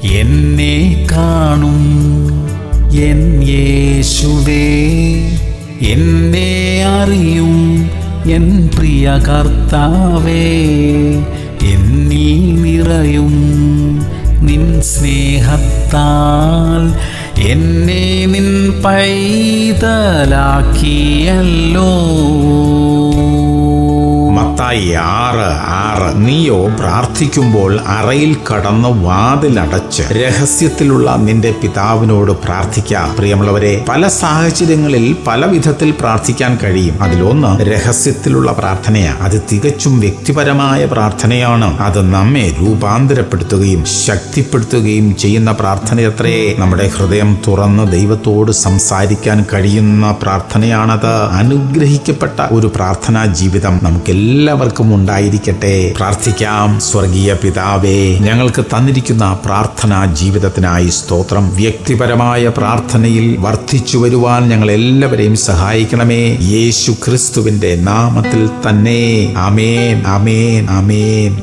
എന്നെ കാണും എൻ യേശുവേ, എന്നെ അറിയും എൻ പ്രിയ കർത്താവേ, എന്നിൽ നിറയും നിൻ സ്നേഹത്താൽ എന്നെ നിൻ പൈതലാക്കിയല്ലോ. മത്തായി 6:6. നീയോ പ്രാർത്ഥിക്കുമ്പോൾ അറയിൽ കടന്ന് വാതിലടച്ച് രഹസ്യത്തിലുള്ള നിന്റെ പിതാവിനോട് പ്രാർത്ഥിക്കാം. പ്രിയമുള്ളവരെ, പല സാഹചര്യങ്ങളിൽ പല വിധത്തിൽ പ്രാർത്ഥിക്കാൻ കഴിയും. അതിലൊന്ന് രഹസ്യത്തിലുള്ള പ്രാർത്ഥനയാണ്. അത് തികച്ചും വ്യക്തിപരമായ പ്രാർത്ഥനയാണ്. അത് നമ്മെ രൂപാന്തരപ്പെടുത്തുകയും ശക്തിപ്പെടുത്തുകയും ചെയ്യുന്ന പ്രാർത്ഥനയത്രേ. നമ്മുടെ ഹൃദയം തുറന്ന് ദൈവത്തോട് സംസാരിക്കാൻ കഴിയുന്ന പ്രാർത്ഥനയാണത്. അനുഗ്രഹിക്കപ്പെട്ട ഒരു പ്രാർത്ഥനാ ജീവിതം നമുക്കെല്ലാവർക്കും ഉണ്ടായിരിക്കട്ടെ. പ്രാർത്ഥിക്കാം. സ്വർഗീയ പിതാവേ, ഞങ്ങൾക്ക് തന്നിരിക്കുന്ന പ്രാർത്ഥനാ ജീവിതത്തിനായി സ്തോത്രം. വ്യക്തിപരമായ പ്രാർത്ഥനയിൽ വർദ്ധിച്ചു വരുവാൻ ഞങ്ങൾ എല്ലാവരെയും സഹായിക്കണമേ. യേശു ക്രിസ്തുവിന്റെ നാമത്തിൽ തന്നെ. ആമേൻ, ആമേൻ, ആമേൻ.